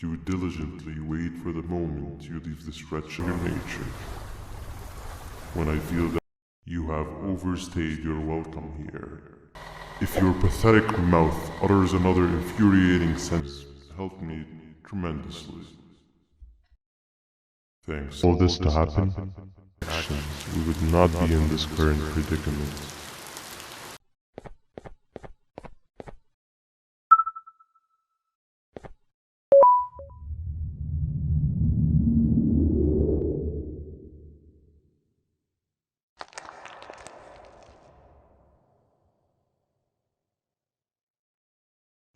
You diligently wait for the moment you leave this wretched nature. When I feel that you have overstayed your welcome here. If your pathetic mouth utters another infuriating sentence, help me tremendously. Thanks. For all this to happen, we would not be in this current predicament.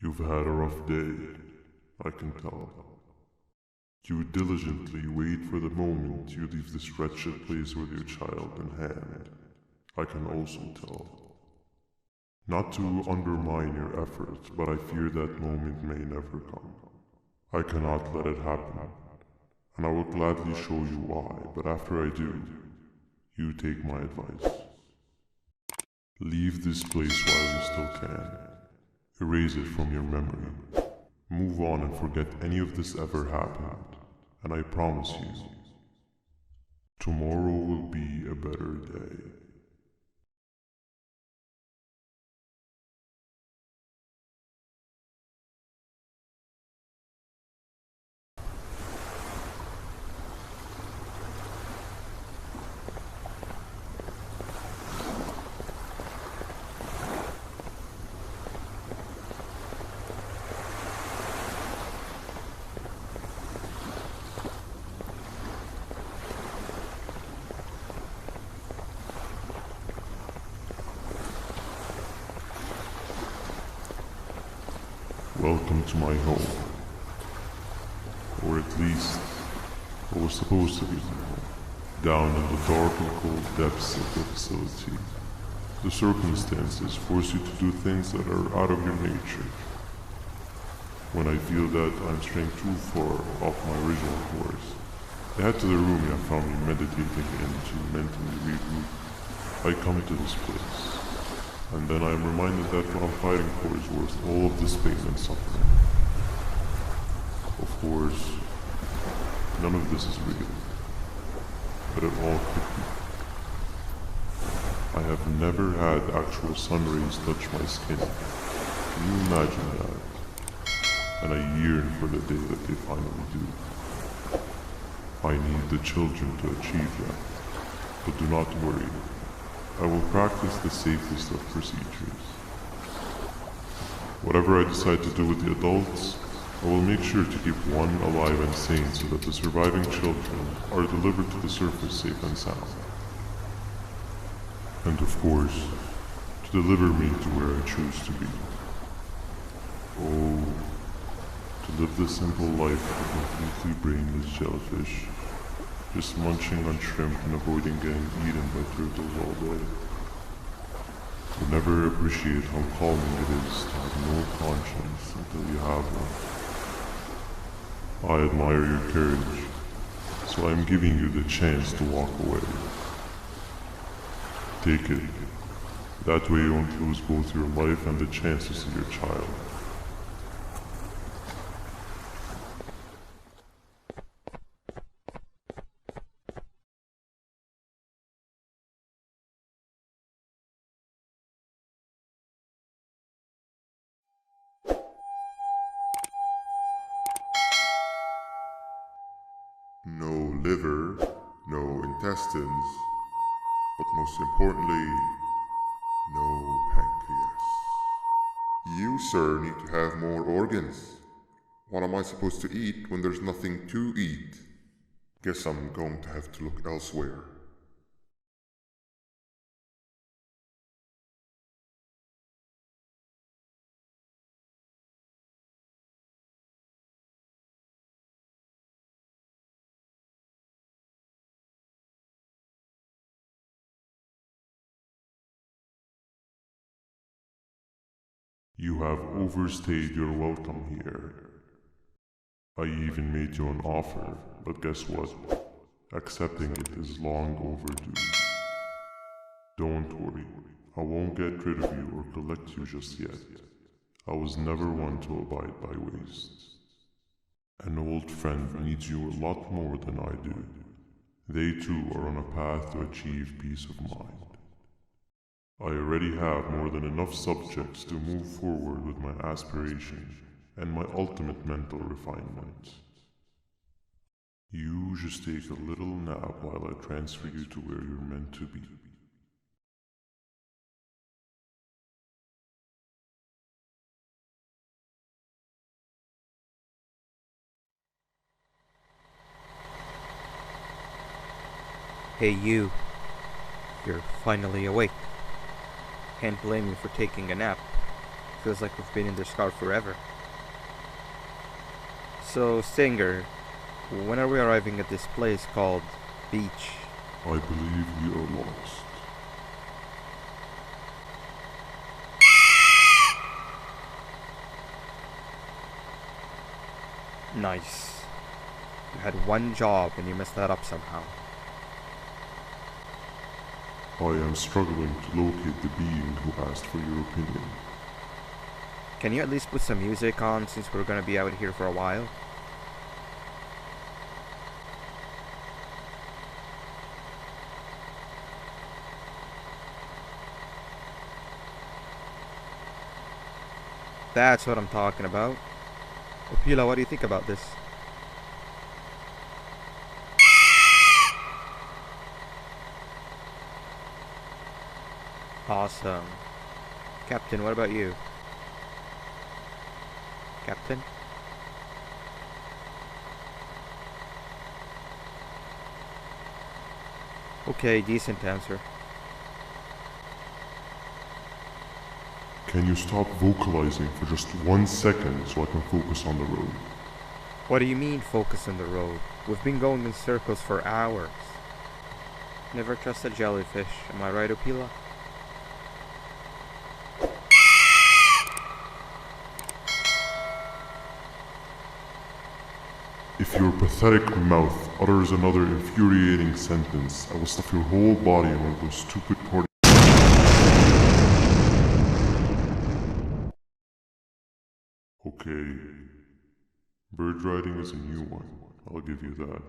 You've had a rough day, I can tell. You diligently wait for the moment you leave this wretched place with your child in hand, I can also tell. Not to undermine your efforts, but I fear that moment may never come. I cannot let it happen, and I will gladly show you why, but after I do, you take my advice. Leave this place while you still can. Erase it from your memory. Move on and forget any of this ever happened, and I promise you, tomorrow will be a better day. Welcome to my home. Or at least, what was supposed to be my home. Down in the dark and cold depths of the facility. The circumstances force you to do things that are out of your nature. When I feel that I'm straying too far off my original course, I head to the room you have found me meditating in to mentally regroup. I come to this place. And then I am reminded that what I'm fighting for is worth all of this pain and suffering. Of course, none of this is real, but it all could be. I have never had actual sun rays touch my skin. Can you imagine that? And I yearn for the day that they finally do. I need the children to achieve that, but do not worry. I will practice the safest of procedures. Whatever I decide to do with the adults, I will make sure to keep one alive and sane so that the surviving children are delivered to the surface safe and sound. And of course, to deliver me to where I choose to be. Oh, to live the simple life of a completely brainless jellyfish. Just munching on shrimp and avoiding getting eaten by turtles all day. You'll never appreciate how calming it is to have no conscience until you have one. I admire your courage, so I'm giving you the chance to walk away. Take it. That way you won't lose both your life and the chance to see your child. No liver, no intestines, but most importantly, no pancreas. You, sir, need to have more organs. What am I supposed to eat when there's nothing to eat? Guess I'm going to have to look elsewhere. You have overstayed your welcome here. I even made you an offer, but guess what? Accepting it is long overdue. Don't worry, I won't get rid of you or collect you just yet. I was never one to abide by waste. And adult friend needs you a lot more than I do. They too are on a path to achieve peace of mind. I already have more than enough subjects to move forward with my aspiration and my ultimate mental refinement. You just take a little nap while I transfer you to where you're meant to be. Hey you, you're finally awake. Can't blame you for taking a nap. Feels like we've been in this car forever. So, Stinger, when are we arriving at this place called Beach? I believe we are lost. Nice. You had one job and you messed that up somehow. I am struggling to locate the being who asked for your opinion. Can you at least put some music on since we're gonna be out here for a while? That's what I'm talking about. Opila, what do you think about this? Awesome. Captain, what about you? Captain? Okay, decent answer. Can you stop vocalizing for just 1 second so I can focus on the road? What do you mean focus on the road? We've been going in circles for hours. Never trust a jellyfish, am I right, Opila? If your pathetic mouth utters another infuriating sentence, I will stuff your whole body in one of those stupid party. Okay. Bird riding is a new one, I'll give you that.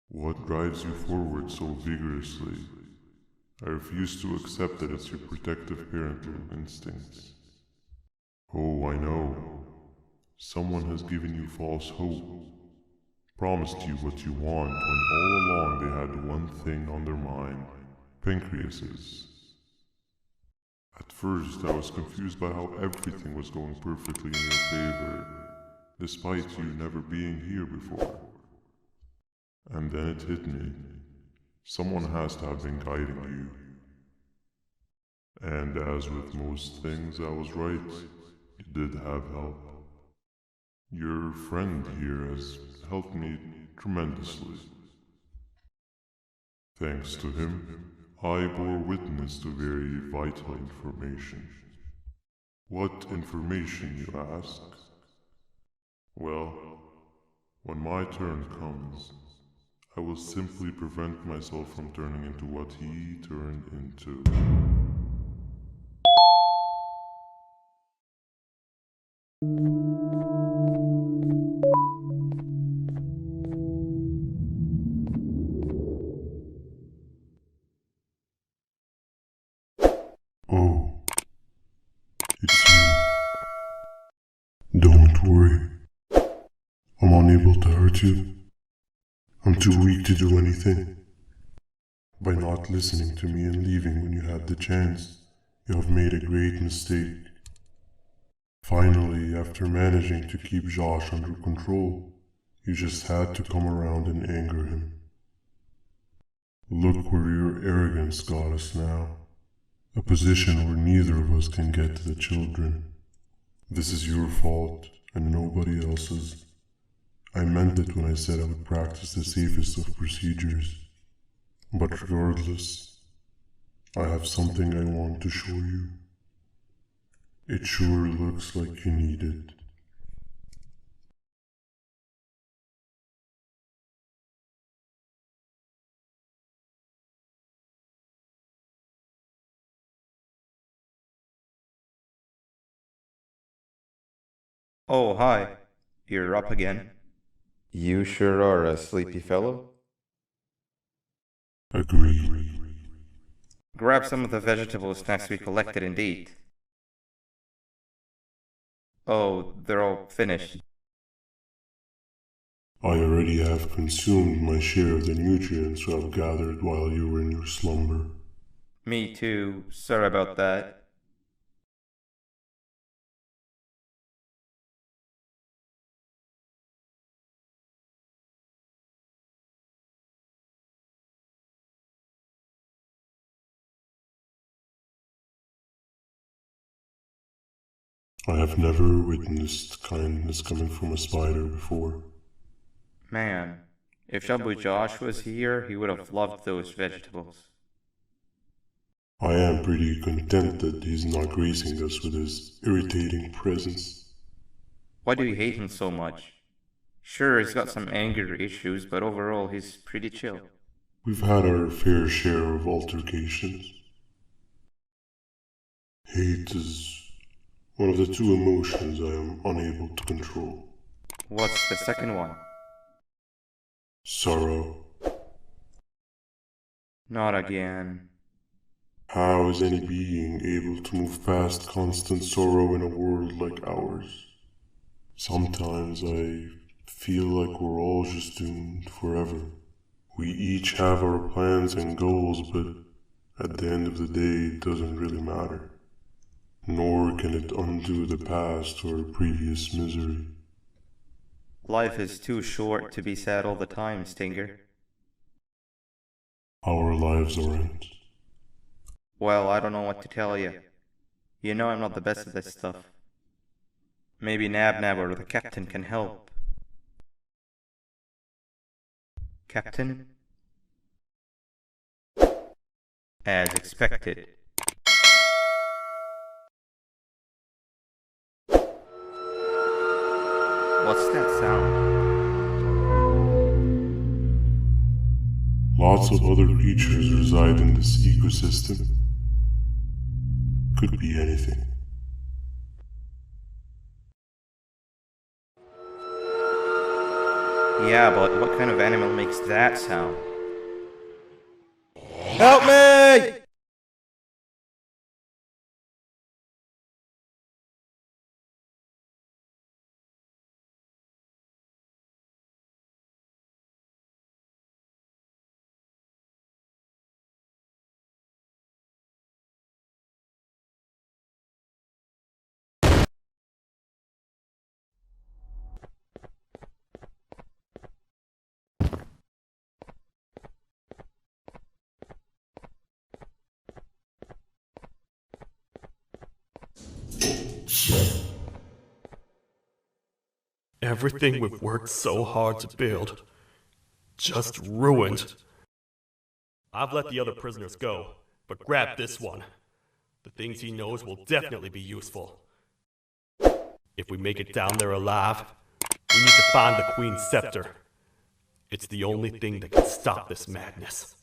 What drives you forward so vigorously? I refuse to accept that it's your protective parental instincts. Oh, I know. Someone has given you false hope. Promised you what you want when all along they had one thing on their mind. Pancreases. At first I was confused by how everything was going perfectly in your favor, despite you never being here before. And then it hit me. Someone has to have been guiding you. And as with most things, I was right. You did have help. Your friend here has helped me tremendously. Thanks to him, I bore witness to very vital information. What information, you ask? Well, when my turn comes, I will simply prevent myself from turning into what he turned into. Oh, it's you. Don't worry. I'm unable to hurt you. I'm too weak to do anything. By not listening to me and leaving when you had the chance, you have made a great mistake. Finally, after managing to keep Josh under control, you just had to come around and anger him. Look where your arrogance got us now. A position where neither of us can get to the children. This is your fault, and nobody else's. I meant it when I said I would practice the safest of procedures. But regardless, I have something I want to show you. It sure looks like you need it. Oh, hi. You're up again. You sure are a sleepy fellow. Agreed. Grab some of the vegetable snacks we collected and eat. Oh, they're all finished. I already have consumed my share of the nutrients I've gathered while you were in your slumber. Me too. Sorry about that. I have never witnessed kindness coming from a spider before. Man, if Shabu Josh was here, he would have loved those vegetables. I am pretty content that he's not gracing us with his irritating presence. Why do you hate him so much? Sure, he's got some anger issues, but overall he's pretty chill. We've had our fair share of altercations. Hate is one of the two emotions I am unable to control. What's the second one? Sorrow. Not again. How is any being able to move past constant sorrow in a world like ours? Sometimes I feel like we're all just doomed forever. We each have our plans and goals, but at the end of the day, it doesn't really matter. Nor can it undo the past or previous misery. Life is too short to be sad all the time, Stinger. Our lives aren't. Well, I don't know what to tell you. You know I'm not the best at this stuff. Maybe Nab or the captain can help. Captain? As expected. What's that sound? Lots of other creatures reside in this ecosystem. Could be anything. Yeah, but what kind of animal makes that sound? Help me! Everything we've worked so hard to build, just ruined. I've let the other prisoners go, but grab this one. The things he knows will definitely be useful. If we make it down there alive, we need to find the Queen's scepter. It's the only thing that can stop this madness.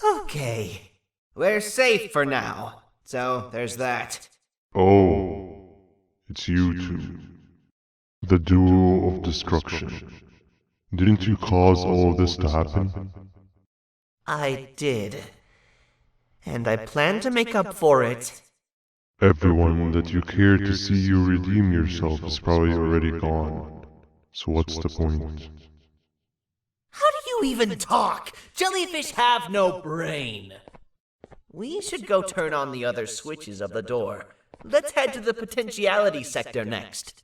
Okay, we're safe for now, so there's that. Oh, it's you two. The duo of destruction. Didn't you cause all of this to happen? I did. And I plan to make up for it. Everyone that you care to see you redeem yourself is probably already gone. So what's the point? How do you even talk? Jellyfish have no brain. We should go turn on the other switches of the door. Let's head to the potentiality sector next.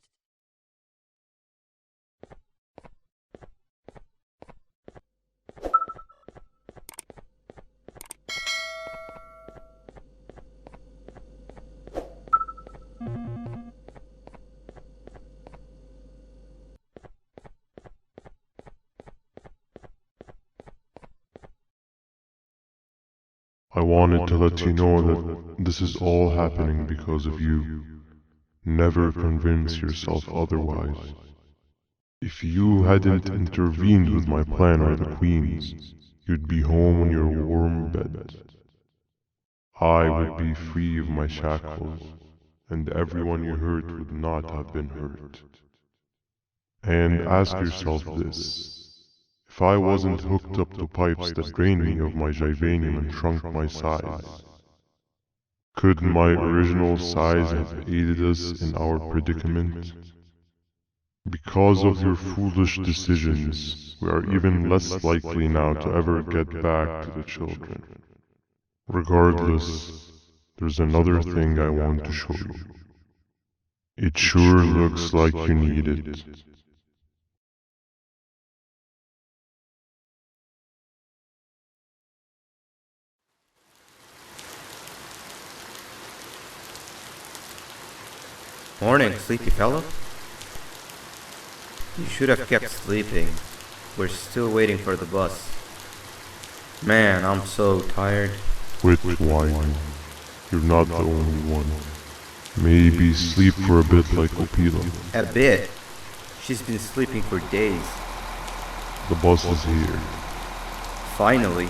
I wanted to let you know that this is all happening because of you. Never convince yourself otherwise. If you hadn't intervened with my plan or the Queen's, You'd be home on your warm bed. I would be free of my shackles, and everyone you hurt would not have been hurt. And ask yourself this: if I wasn't hooked up to pipes that drained me of my givanium and shrunk my size, could my original size have aided us in our predicament? Because of your foolish decisions, we are even less likely now to ever get back to the children. Regardless, there's another thing I want to show you. It sure looks like you need it. Morning, sleepy fellow. You should have kept sleeping. We're still waiting for the bus. Man, I'm so tired. Quit whining. You're not the only one. Maybe sleep for a bit like Opila. A bit? She's been sleeping for days. The bus is here. Finally.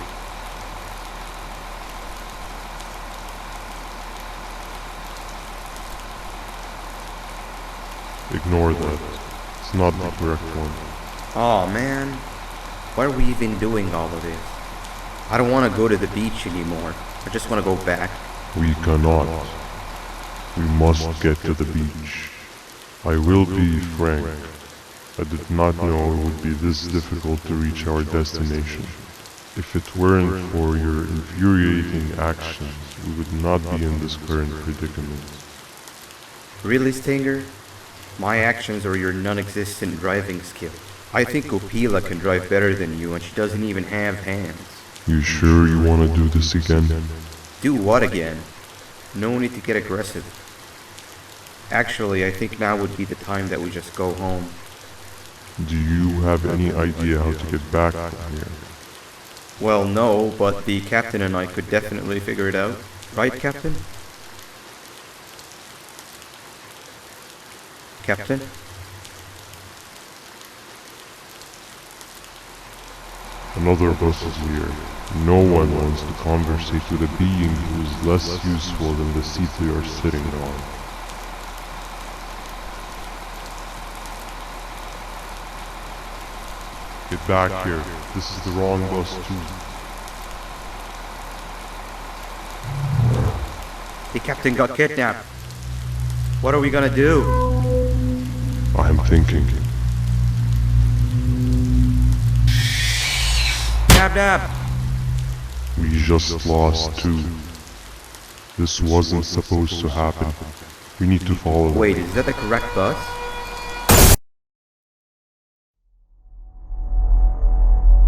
Ignore that. It's not the correct one. Aw, man. Why are we even doing all of this? I don't want to go to the beach anymore. I just want to go back. We cannot. We must get to the beach. I will be frank. I did not know it would be this difficult to reach our destination. If it weren't for your infuriating actions, we would not be in this current predicament. Really, Stinger? My actions are your non-existent driving skill. I think Opila can drive better than you, and she doesn't even have hands. You sure you want to do this again? Do what again? No need to get aggressive. Actually, I think now would be the time that we just go home. Do you have any idea how to get back from here? Well, no, but the captain and I could definitely figure it out. Right, Captain? Captain? Another bus is here. No one wants to conversate with a being who is less useful than the seat they are sitting on. Get back here. This is the wrong bus too. The captain got kidnapped. What are we gonna do? I'm thinking. Nab nab! We just lost two. This wasn't supposed to happen. We need to follow. Wait, is that the correct bus?